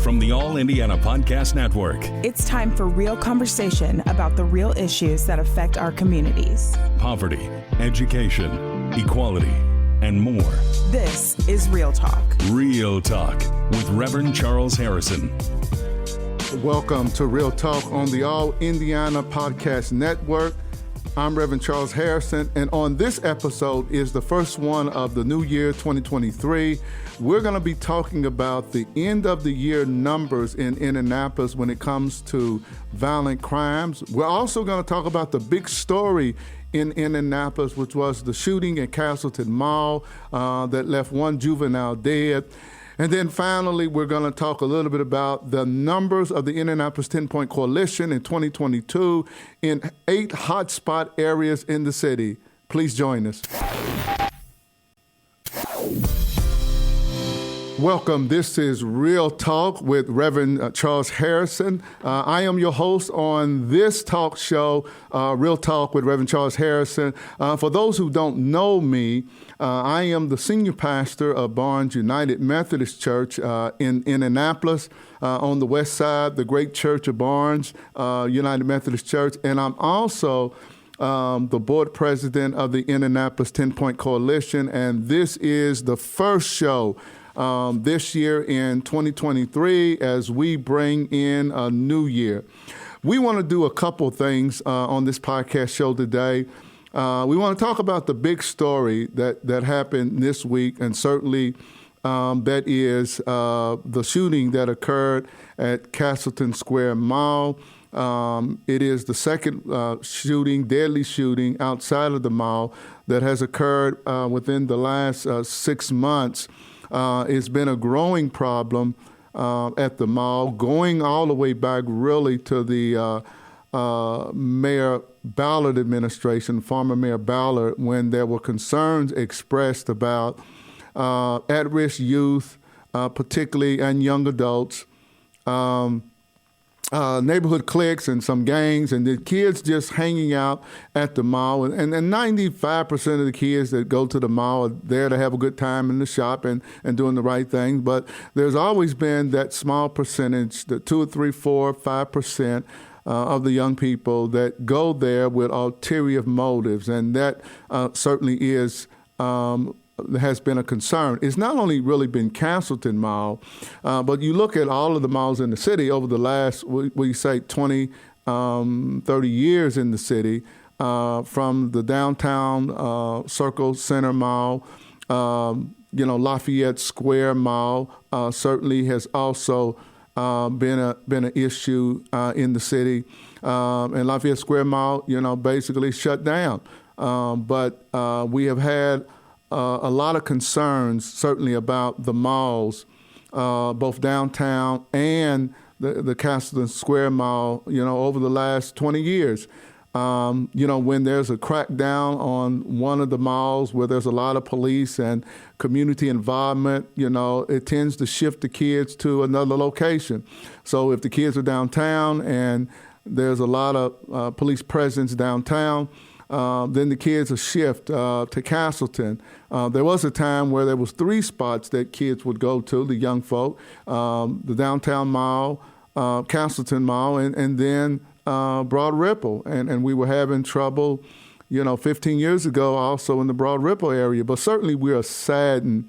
from the All Indiana Podcast Network. It's time for real conversation about the real issues that affect our communities. Poverty, education, equality, and more. This is Real Talk. Real Talk with Reverend Charles Harrison. Welcome to Real Talk on the All Indiana Podcast Network. I'm Reverend Charles Harrison, and on this episode is the first one of the new year, 2023. We're going to be talking about the end of the year numbers in Indianapolis when it comes to violent crimes. We're also going to talk about the big story in Indianapolis, which was the shooting at Castleton Mall that left one juvenile dead. And then finally, we're going to talk a little bit about the numbers of the Indianapolis 10-Point Coalition in 2022 in 8 hotspot areas in the city. Please join us. Welcome. This is Real Talk with Reverend Charles Harrison. I am your host on this talk show, Real Talk with Reverend Charles Harrison. For those who don't know me, I am the senior pastor of Barnes United Methodist Church in Indianapolis on the west side, the great church of Barnes United Methodist Church. And I'm also the board president of the Indianapolis 10-Point Coalition. And this is the first show this year in 2023 as we bring in a new year. We want to do a couple things on this podcast show today. We want to talk about the big story that happened this week, and certainly that is the shooting that occurred at Castleton Square Mall. It is the second deadly shooting outside of the mall that has occurred within the last 6 months. It's been a growing problem at the mall, going all the way back really to the Mayor Ballard administration, former Mayor Ballard, when there were concerns expressed about at-risk youth, particularly, and young adults, neighborhood cliques and some gangs, and the kids just hanging out at the mall. And 95% of the kids that go to the mall are there to have a good time in the shop and doing the right thing. But there's always been that small percentage, the 2 or 3, 4, 5% of the young people that go there with ulterior motives. And that certainly has been a concern. It's not only really been Castleton Mall, but you look at all of the malls in the city over the last, we say 20, 30 years in the city, from the downtown Circle Center Mall, Lafayette Square Mall certainly has also been an issue in the city. And Lafayette Square Mall, basically shut down. But we have had a lot of concerns, certainly, about the malls, both downtown and the Castleton Square Mall, over the last 20 years. When there's a crackdown on one of the malls where there's a lot of police and community involvement, it tends to shift the kids to another location. So if the kids are downtown and there's a lot of police presence downtown, then the kids will shift to Castleton. There was a time where there was 3 spots that kids would go to, the young folk, the downtown mall, Castleton Mall, and then Broad Ripple. And we were having trouble, 15 years ago also in the Broad Ripple area. But certainly we are saddened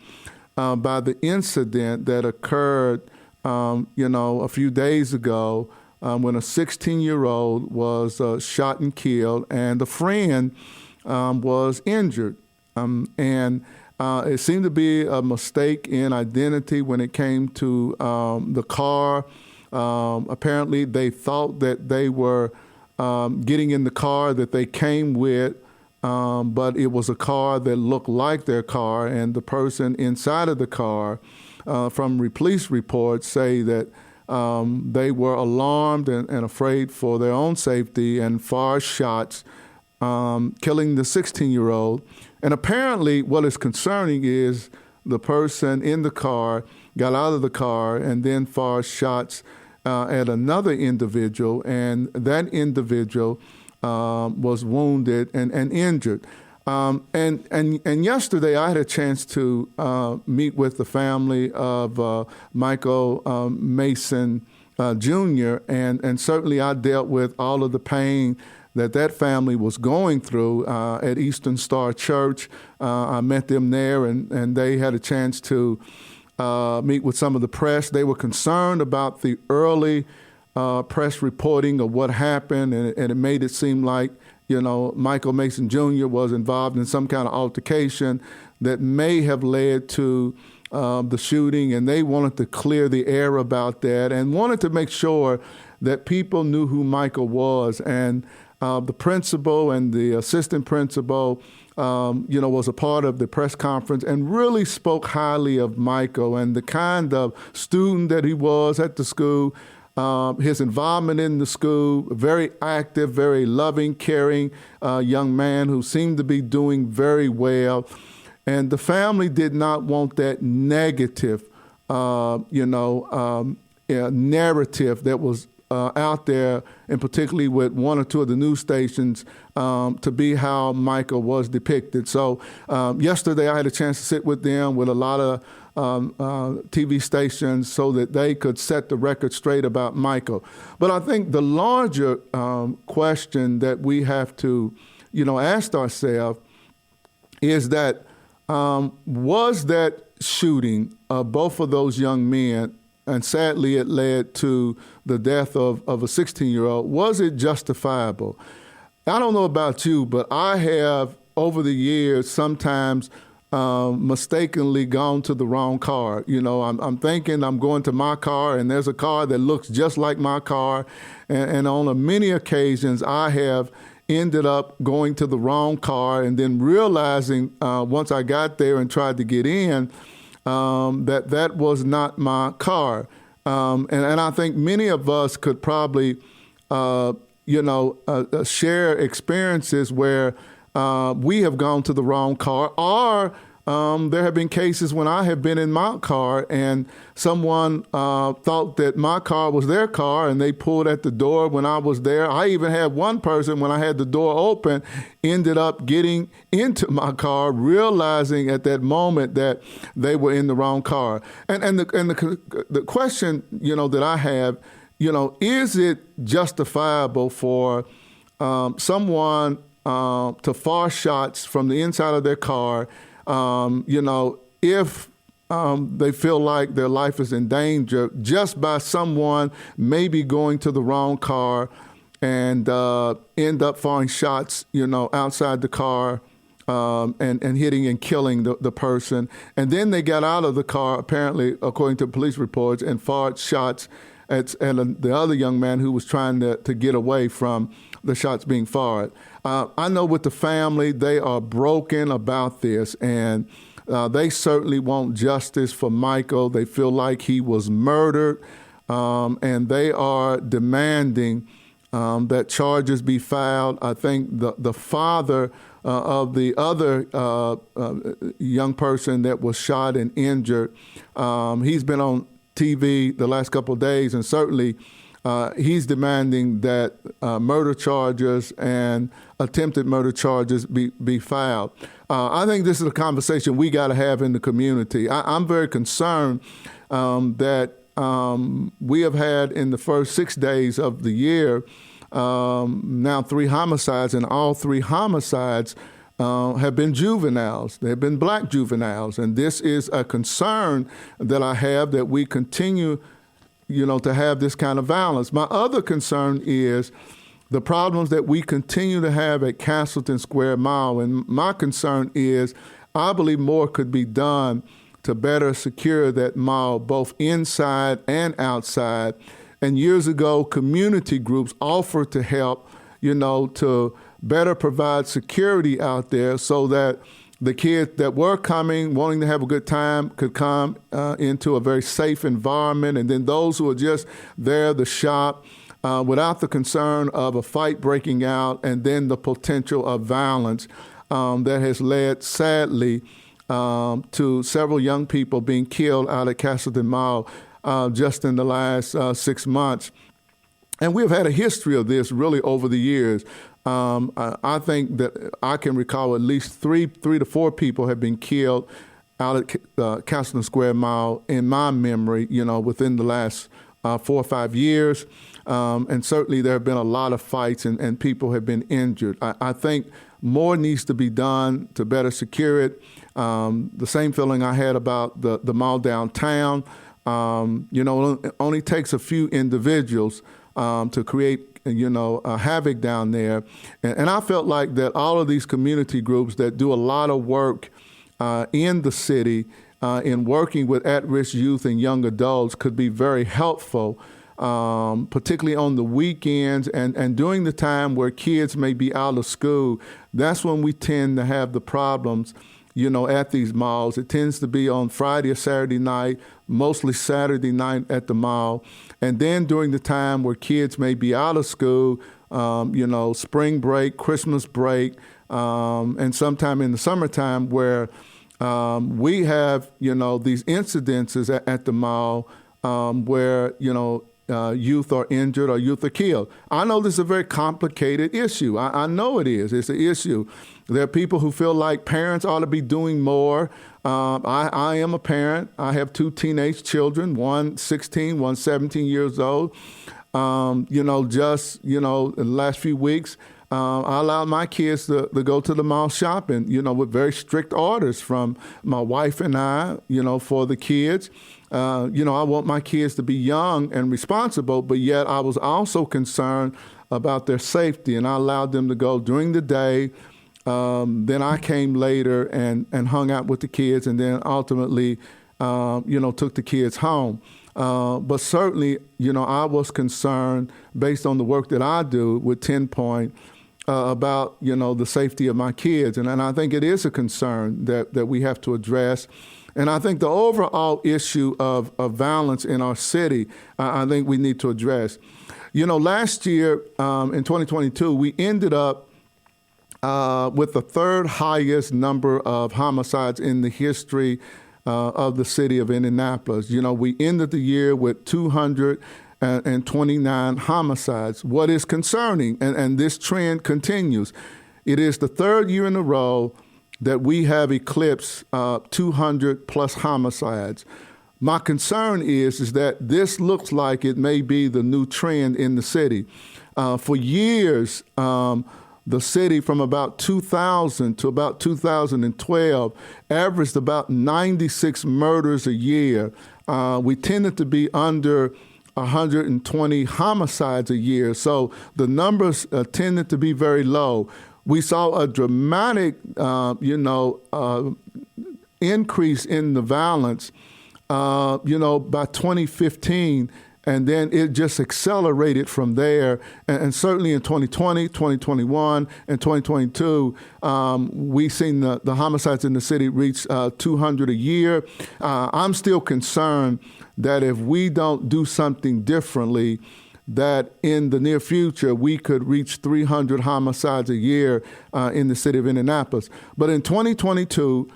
by the incident that occurred, a few days ago when a 16-year-old was shot and killed, and a friend was injured. And it seemed to be a mistake in identity when it came to the car. Apparently, they thought that they were getting in the car that they came with, but it was a car that looked like their car, and the person inside of the car, from police reports, say that they were alarmed and afraid for their own safety and fired shots, killing the 16-year-old. And apparently what is concerning is the person in the car got out of the car and then fired shots at another individual, and that individual was wounded and injured. And yesterday I had a chance to meet with the family of Michael Mason Jr. And certainly I dealt with all of the pain that family was going through at Eastern Star Church. I met them there, and they had a chance to meet with some of the press. They were concerned about the early press reporting of what happened, and it made it seem like, Michael Mason Jr. was involved in some kind of altercation that may have led to the shooting, and they wanted to clear the air about that and wanted to make sure that people knew who Michael was. And the principal and the assistant principal, was a part of the press conference and really spoke highly of Michael and the kind of student that he was at the school. His involvement in the school, very active, very loving, caring young man who seemed to be doing very well. And the family did not want that negative, narrative that was out there, and particularly with one or two of the news stations, to be how Michael was depicted. So yesterday I had a chance to sit with them with a lot of TV stations so that they could set the record straight about Michael. But I think the larger question that we have to, ask ourselves is that was that shooting of both of those young men, and sadly it led to the death of a 16-year-old, was it justifiable? I don't know about you, but I have over the years sometimes mistakenly gone to the wrong car. I'm thinking I'm going to my car, and there's a car that looks just like my car. And on many occasions, I have ended up going to the wrong car and then realizing once I got there and tried to get in that was not my car. And I think many of us could probably, share experiences where we have gone to the wrong car, or there have been cases when I have been in my car and someone thought that my car was their car and they pulled at the door when I was there. I even had one person, when I had the door open, ended up getting into my car, realizing at that moment that they were in the wrong car. And the question, that I have, is it justifiable for someone to fire shots from the inside of their car, if they feel like their life is in danger just by someone maybe going to the wrong car and end up firing shots, outside the car and hitting and killing the person. And then they got out of the car, apparently, according to police reports, and fired shots at the other young man who was trying to get away from the shots being fired. I know with the family, they are broken about this, and they certainly want justice for Michael. They feel like he was murdered, and they are demanding that charges be filed. I think the father of the other young person that was shot and injured, he's been on TV the last couple of days, and certainly he's demanding that murder charges and attempted murder charges be filed. I think this is a conversation we got to have in the community. I'm very concerned that we have had in the first 6 days of the year now 3 homicides, and all 3 homicides have been juveniles. They've been black juveniles. And this is a concern that I have, that we continue to have this kind of violence. My other concern is the problems that we continue to have at Castleton Square Mall. And my concern is I believe more could be done to better secure that mall, both inside and outside. And years ago, community groups offered to help, to better provide security out there so that the kids that were coming, wanting to have a good time, could come into a very safe environment. And then those who are just there to shop without the concern of a fight breaking out, and then the potential of violence that has led, sadly, to several young people being killed out at Castleton Mall just in the last 6 months. And we've had a history of this really over the years. I think that I can recall at least three to four people have been killed out at Castleton Square Mall in my memory, within the last 4 or 5 years. And certainly there have been a lot of fights and people have been injured. I think more needs to be done to better secure it. The same feeling I had about the mall downtown. It only takes a few individuals to create havoc down there. And I felt like that all of these community groups that do a lot of work in the city in working with at-risk youth and young adults could be very helpful, particularly on the weekends and during the time where kids may be out of school. That's when we tend to have the problems, at these malls. It tends to be on Friday or Saturday night, mostly Saturday night at the mall. And then during the time where kids may be out of school, spring break, Christmas break, and sometime in the summertime where we have, these incidences at the mall where, youth are injured or youth are killed. I know this is a very complicated issue. I know it is. It's an issue. There are people who feel like parents ought to be doing more. I am a parent. I have 2 teenage children, one 16, one 17 years old. In the last few weeks, I allowed my kids to go to the mall shopping, with very strict orders from my wife and I, for the kids. I want my kids to be young and responsible, but yet I was also concerned about their safety, and I allowed them to go during the day. Then I came later and hung out with the kids, and then ultimately, took the kids home. But certainly, I was concerned based on the work that I do with 10 Point about, the safety of my kids. And I think it is a concern that we have to address. And I think the overall issue of violence in our city, I think we need to address. Last year, in 2022, we ended up with the 3rd highest number of homicides in the history of the city of Indianapolis. We ended the year with 229 homicides. What is concerning, and this trend continues, it is the 3rd year in a row that we have eclipsed 200 plus homicides. My concern is that this looks like it may be the new trend in the city. For years, the city from about 2000 to about 2012 averaged about 96 murders a year. We tended to be under 120 homicides a year, so the numbers tended to be very low. We saw a dramatic, increase in the violence, by 2015. And then it just accelerated from there. And certainly in 2020, 2021, and 2022, we've seen the homicides in the city reach 200 a year. I'm still concerned that if we don't do something differently, that in the near future, we could reach 300 homicides a year in the city of Indianapolis. But in 2022,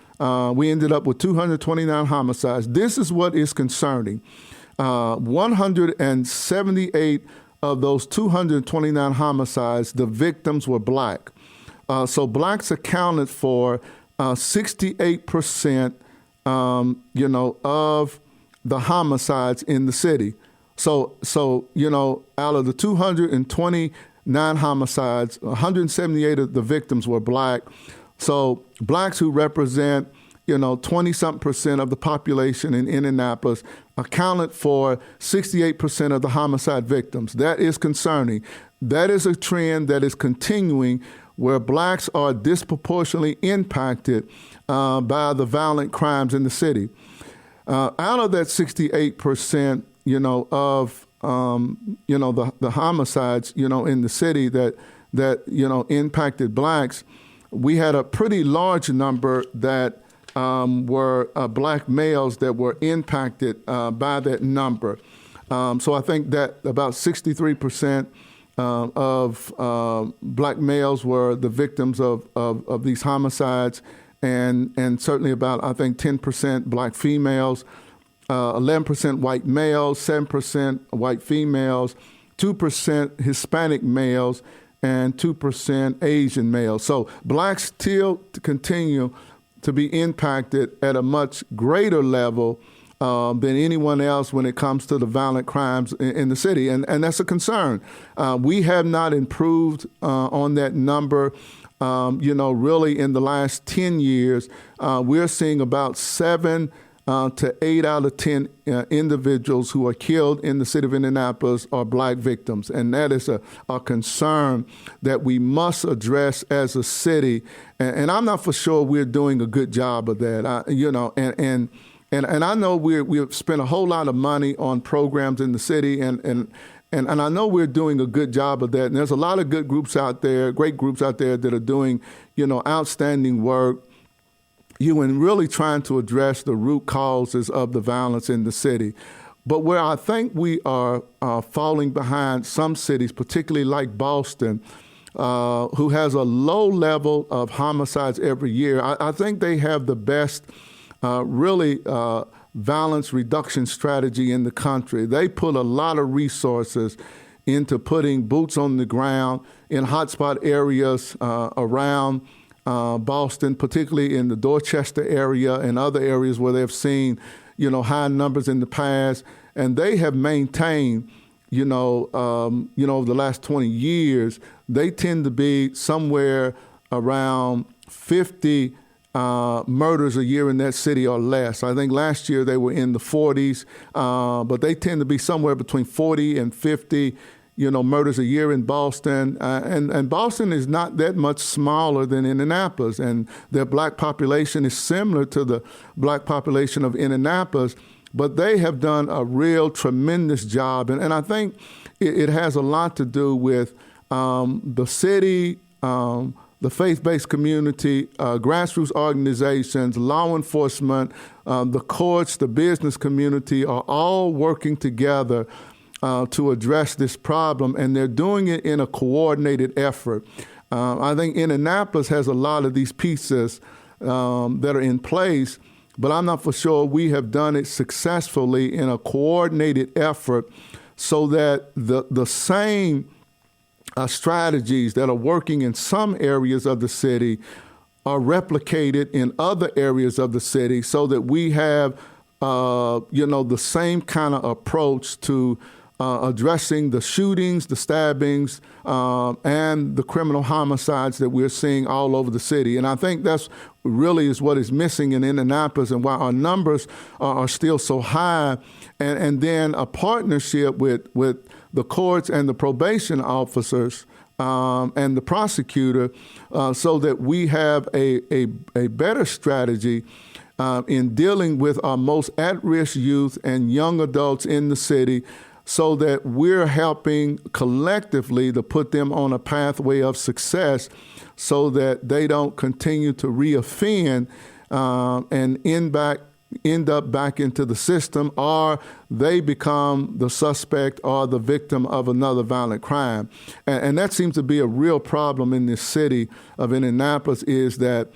we ended up with 229 homicides. This is what is concerning. 178 of those 229 homicides, the victims were black. So blacks accounted for 68%, of the homicides in the city. So out of the 229 homicides, 178 of the victims were black. So blacks who represent 20-something% of the population in Indianapolis accounted for 68% of the homicide victims. That is concerning. That is a trend that is continuing where blacks are disproportionately impacted by the violent crimes in the city. Out of that 68%, of the homicides, in the city that impacted blacks, we had a pretty large number that were black males that were impacted by that number. So I think that about 63% of black males were the victims of these homicides, and certainly about, I think, 10% black females, 11% white males, 7% white females, 2% Hispanic males, and 2% Asian males. So blacks still continue to be impacted at a much greater level than anyone else when it comes to the violent crimes in the city. And that's a concern. We have not improved on that number. Really in the last 10 years, we're seeing about 7 to 8 out of 10 individuals who are killed in the city of Indianapolis are black victims. And that is a concern that we must address as a city. And I'm not for sure we're doing a good job of that. And I know we've spent a whole lot of money on programs in the city, and I know we're doing a good job of that. And there's a lot of good groups out there, great groups out there that are doing, outstanding work. And really trying to address the root causes of the violence in the city. But where I think we are falling behind some cities, particularly like Boston, who has a low level of homicides every year, I think they have the best violence reduction strategy in the country. They put a lot of resources into putting boots on the ground in hotspot areas around Boston, particularly in the Dorchester area and other areas where they've seen, high numbers in the past. And they have maintained, over the last 20 years, they tend to be somewhere around 50 murders a year in that city or less. I think last year they were in the 40s, but they tend to be somewhere between 40 and 50 murders a year in Boston. And Boston is not that much smaller than Indianapolis, and their black population is similar to the black population of Indianapolis, but they have done a real tremendous job. And I think it has a lot to do with the city, the faith-based community, grassroots organizations, law enforcement, the courts, the business community are all working together to address this problem, and they're doing it in a coordinated effort. I think Indianapolis has a lot of these pieces that are in place, but I'm not for sure we have done it successfully in a coordinated effort so that the same strategies that are working in some areas of the city are replicated in other areas of the city so that we have, the same kind of approach to addressing the shootings, the stabbings, and the criminal homicides that we're seeing all over the city. And I think that's really is what is missing in Indianapolis and why our numbers are still so high. And then a partnership with the courts and the probation officers and the prosecutor so that we have a better strategy in dealing with our most at-risk youth and young adults in the city, so that we're helping collectively to put them on a pathway of success so that they don't continue to reoffend and end up back into the system, or they become the suspect or the victim of another violent crime. And that seems to be a real problem in this city of Indianapolis, is that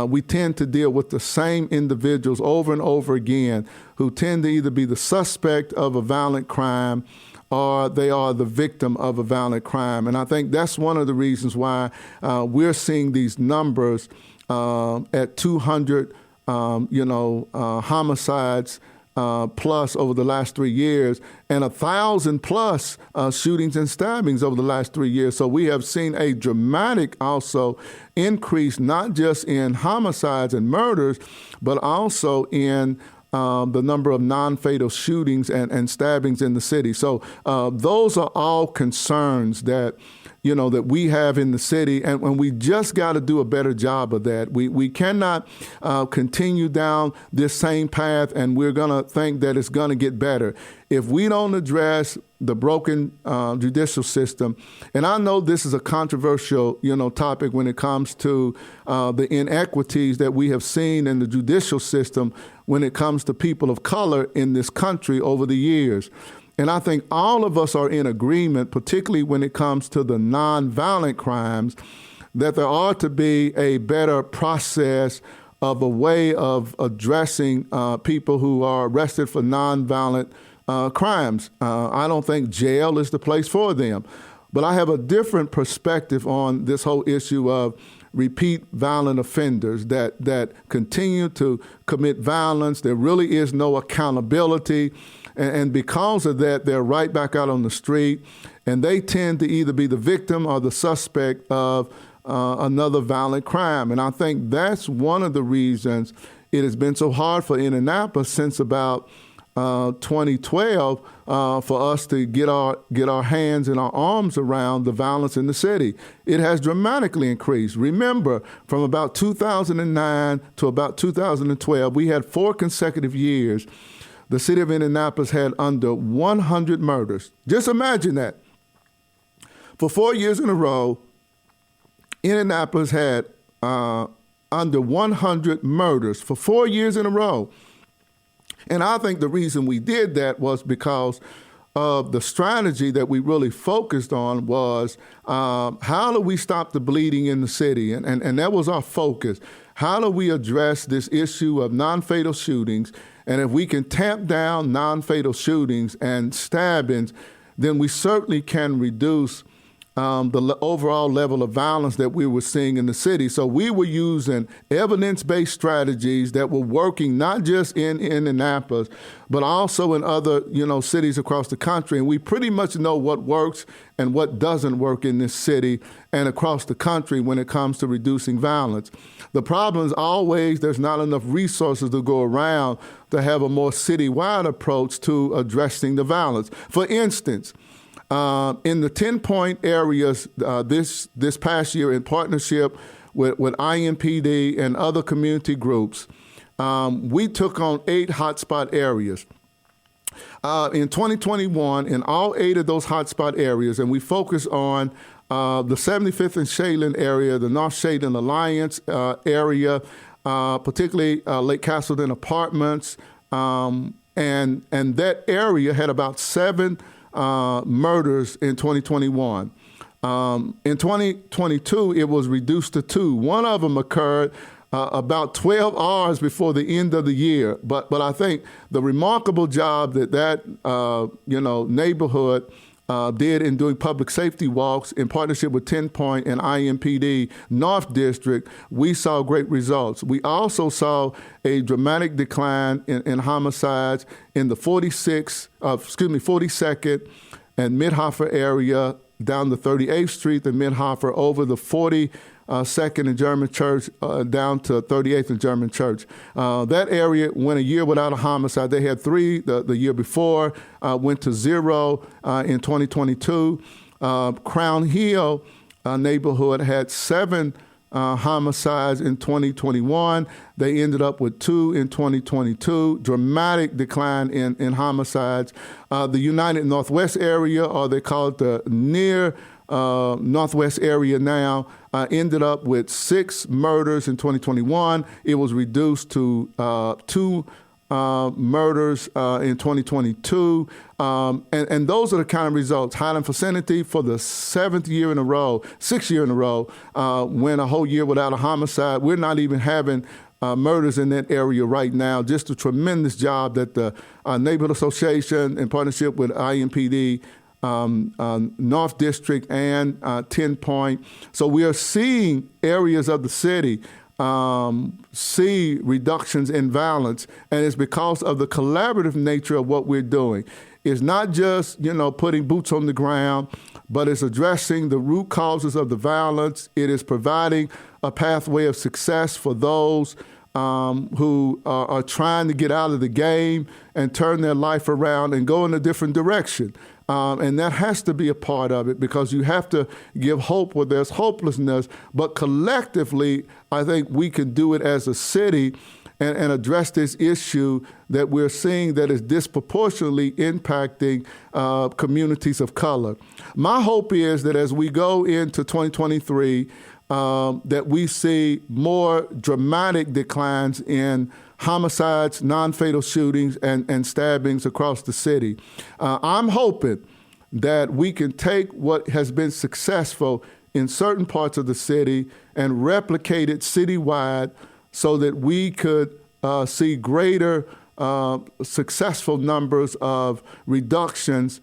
we tend to deal with the same individuals over and over again who tend to either be the suspect of a violent crime or they are the victim of a violent crime. And I think that's one of the reasons why we're seeing these numbers at 200 homicides plus over the last 3 years, and 1,000 plus shootings and stabbings over the last 3 years. So we have seen a dramatic also increase, not just in homicides and murders, but also in the number of non-fatal shootings and stabbings in the city. So those are all concerns that that we have in the city, and we just got to do a better job of that. We cannot continue down this same path, and we're going to think that it's going to get better. If we don't address the broken judicial system, and I know this is a controversial, topic when it comes to the inequities that we have seen in the judicial system when it comes to people of color in this country over the years. And I think all of us are in agreement, particularly when it comes to the nonviolent crimes, that there ought to be a better process of a way of addressing people who are arrested for nonviolent crimes. I don't think jail is the place for them. But I have a different perspective on this whole issue of repeat violent offenders that continue to commit violence. There really is no accountability. And because of that, they're right back out on the street. And they tend to either be the victim or the suspect of another violent crime. And I think that's one of the reasons it has been so hard for Indianapolis since about 2012 for us to get our hands and our arms around the violence in the city. It has dramatically increased. Remember, from about 2009 to about 2012, we had 4 consecutive years. The city of Indianapolis had under 100 murders. Just imagine that. For 4 years in a row, Indianapolis had under 100 murders for 4 years in a row. And I think the reason we did that was because of the strategy that we really focused on was how do we stop the bleeding in the city? And that was our focus. How do we address this issue of non-fatal shootings? And if we can tamp down non-fatal shootings and stabbings, then we certainly can reduce the overall level of violence that we were seeing in the city. So we were using evidence-based strategies that were working not just in Indianapolis, but also in other, cities across the country. And we pretty much know what works and what doesn't work in this city and across the country when it comes to reducing violence. The problem is always there's not enough resources to go around to have a more citywide approach to addressing the violence. For instance, in the 10-point areas this past year, in partnership with IMPD and other community groups, we took on 8 hotspot areas. In 2021, in all 8 of those hotspot areas, and we focused on the 75th and Shadeland area, the North Shadeland Alliance area, particularly Lake Castleton Apartments, and that area had about 7 murders in 2021. In 2022, it was reduced to 2. One of them occurred about 12 hours before the end of the year. But I think the remarkable job that neighborhood did in doing public safety walks in partnership with 10 Point and IMPD North District, we saw great results. We also saw a dramatic decline in homicides in the 42nd and Mid-Hoffer area down to 38th Street and Mid-Hoffer over the 42nd and German Church down to 38th and German Church. That area went a year without a homicide. They had 3 the year before, went to 0 in 2022. Crown Hill neighborhood had 7 homicides in 2021. They ended up with 2 in 2022. Dramatic decline in homicides. The United Northwest area, or they call it the near Northwest area now, ended up with 6 murders in 2021. It was reduced to 2 murders in 2022. And those are the kind of results. Highland vicinity for the 6th year in a row, went a whole year without a homicide. We're not even having murders in that area right now. Just a tremendous job that the Neighborhood Association in partnership with IMPD, North District, and 10 Point. So we are seeing areas of the city see reductions in violence, and it's because of the collaborative nature of what we're doing. It's not just, putting boots on the ground, but it's addressing the root causes of the violence. It is providing a pathway of success for those who are trying to get out of the game and turn their life around and go in a different direction. And that has to be a part of it, because you have to give hope where there's hopelessness. But collectively, I think we can do it as a city and address this issue that we're seeing that is disproportionately impacting communities of color. My hope is that as we go into 2023, that we see more dramatic declines in homicides, non-fatal shootings, and stabbings across the city. I'm hoping that we can take what has been successful in certain parts of the city and replicate it citywide so that we could see greater successful numbers of reductions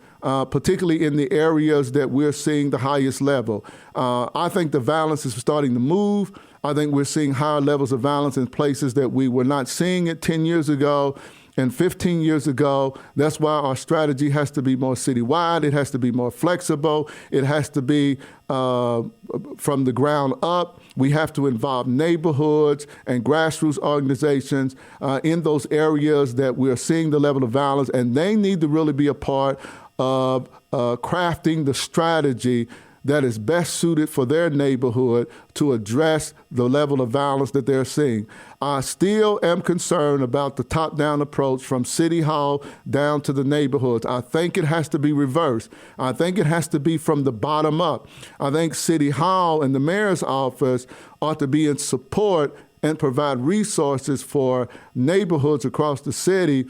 particularly in the areas that we're seeing the highest level. I think the violence is starting to move. I think we're seeing higher levels of violence in places that we were not seeing it 10 years ago and 15 years ago. That's why our strategy has to be more citywide. It has to be more flexible. It has to be from the ground up. We have to involve neighborhoods and grassroots organizations in those areas that we're seeing the level of violence, and they need to really be a part of crafting the strategy that is best suited for their neighborhood to address the level of violence that they're seeing. I still am concerned about the top-down approach from City Hall down to the neighborhoods. I think it has to be reversed. I think it has to be from the bottom up. I think City Hall and the mayor's office ought to be in support and provide resources for neighborhoods across the city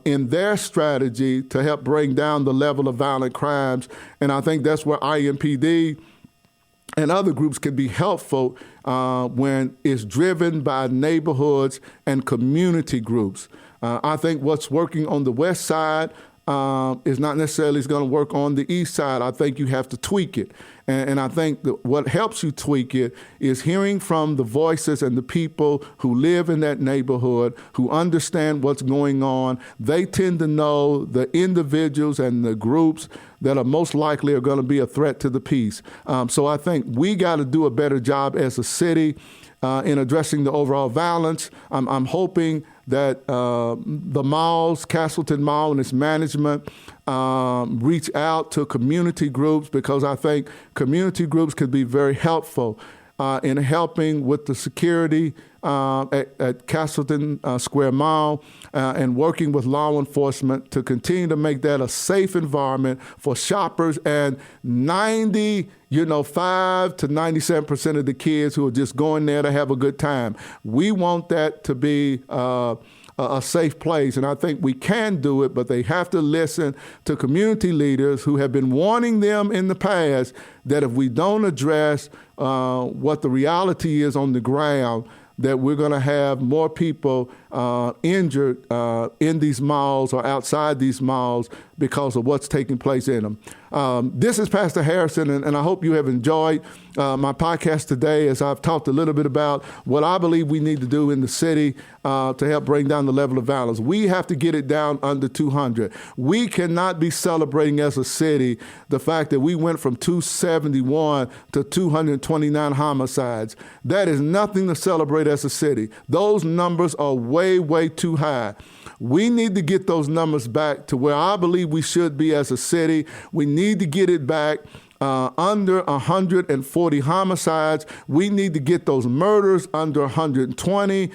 in their strategy to help bring down the level of violent crimes. And I think that's where IMPD and other groups can be helpful when it's driven by neighborhoods and community groups. I think what's working on the west side is not necessarily going to work on the east side. I think you have to tweak it. And I think that what helps you tweak it is hearing from the voices and the people who live in that neighborhood, who understand what's going on. They tend to know the individuals and the groups that are most likely are going to be a threat to the peace. So I think we got to do a better job as a city in addressing the overall violence. I'm hoping that the malls, Castleton Mall and its management, reach out to community groups, because I think community groups could be very helpful in helping with the security at Castleton Square Mall and working with law enforcement to continue to make that a safe environment for shoppers and 5 to 97% of the kids who are just going there to have a good time. We want that to be a safe place, and I think we can do it, but they have to listen to community leaders who have been warning them in the past that if we don't address what the reality is on the ground, that we're going to have more people injured in these malls or outside these malls because of what's taking place in them. This is Pastor Harrison, and I hope you have enjoyed my podcast today as I've talked a little bit about what I believe we need to do in the city to help bring down the level of violence. We have to get it down under 200. We cannot be celebrating as a city the fact that we went from 271 to 229 homicides. That is nothing to celebrate as a city. Those numbers are way, way too high. We need to get those numbers back to where I believe we should be as a city. We need to get it back under 140 homicides. We need to get those murders under 120,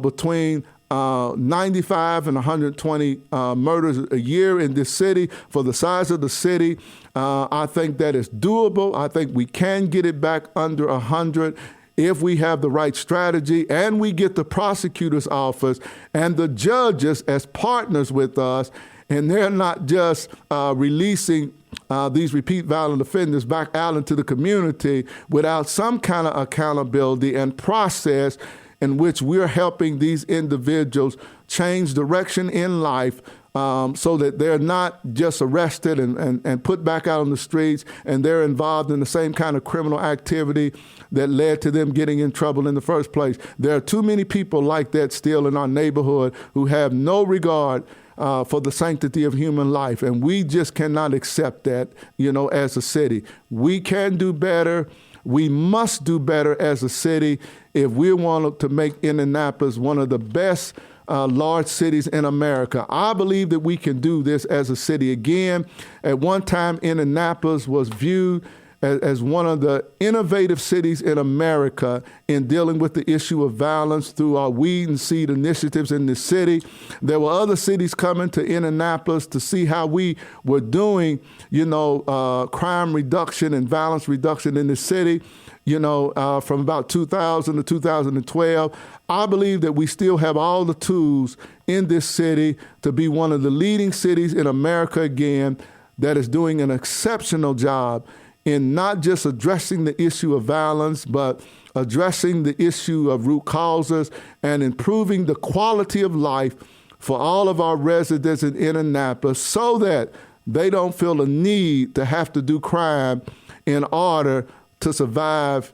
between 95 and 120 murders a year in this city. For the size of the city, I think that is doable. I think we can get it back under 100 if we have the right strategy and we get the prosecutor's office and the judges as partners with us, and they're not just releasing these repeat violent offenders back out into the community without some kind of accountability and process in which we're helping these individuals change direction in life, so that they're not just arrested and put back out on the streets and they're involved in the same kind of criminal activity that led to them getting in trouble in the first place. There are too many people like that still in our neighborhood who have no regard for the sanctity of human life, and we just cannot accept that, as a city. We can do better. We must do better as a city if we want to make Indianapolis one of the best large cities in America. I believe that we can do this as a city. Again, at one time, Indianapolis was viewed as one of the innovative cities in America in dealing with the issue of violence through our weed and seed initiatives in the city. There were other cities coming to Indianapolis to see how we were doing, crime reduction and violence reduction in the city, from about 2000 to 2012. I believe that we still have all the tools in this city to be one of the leading cities in America again that is doing an exceptional job in not just addressing the issue of violence, but addressing the issue of root causes and improving the quality of life for all of our residents in Indianapolis so that they don't feel the need to have to do crime in order to survive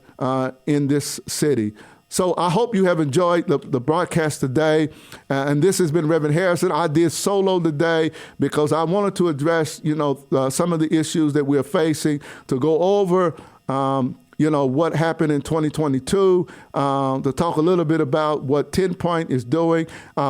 in this city. So I hope you have enjoyed the broadcast today. And this has been Reverend Harrison. I did solo today because I wanted to address, some of the issues that we're facing, to go over, what happened in 2022, to talk a little bit about what 10 Point is doing.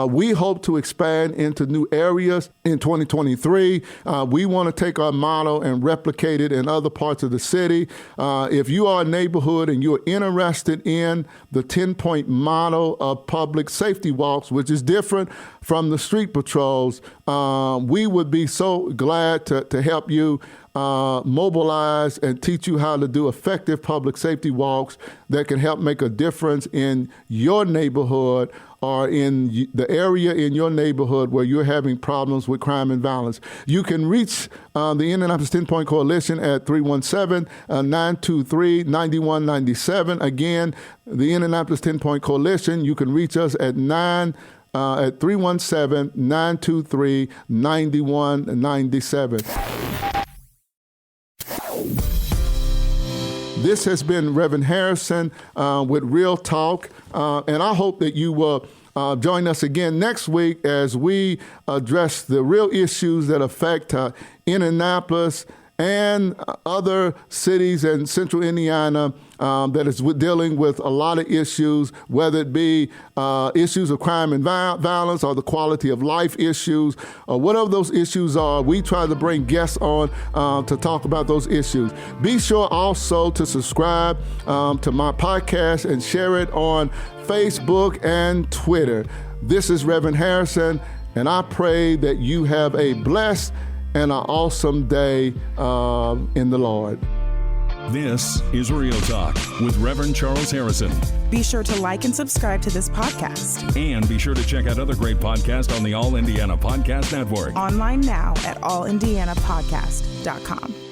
We hope to expand into new areas in 2023. We want to take our model and replicate it in other parts of the city. If you are a neighborhood and you're interested in the 10 Point model of public safety walks, which is different from the street patrols, we would be so glad to help you mobilize and teach you how to do effective public safety walks that can help make a difference in your neighborhood or in the area in your neighborhood where you're having problems with crime and violence. You can reach the Indianapolis 10 Point Coalition at 317-923-9197. Again, the Indianapolis 10 Point Coalition, you can reach us at 317-923-9197. This has been Reverend Harrison with Real Talk, and I hope that you will join us again next week as we address the real issues that affect Indianapolis and other cities in central Indiana that is dealing with a lot of issues, whether it be issues of crime and violence or the quality of life issues, or whatever those issues are. We try to bring guests on to talk about those issues. Be sure also to subscribe to my podcast and share it on Facebook and Twitter. This is Reverend Harrison, and I pray that you have a blessed and an awesome day in the Lord. This is Real Talk with Reverend Charles Harrison. Be sure to like and subscribe to this podcast. And be sure to check out other great podcasts on the All Indiana Podcast Network. Online now at allindianapodcast.com.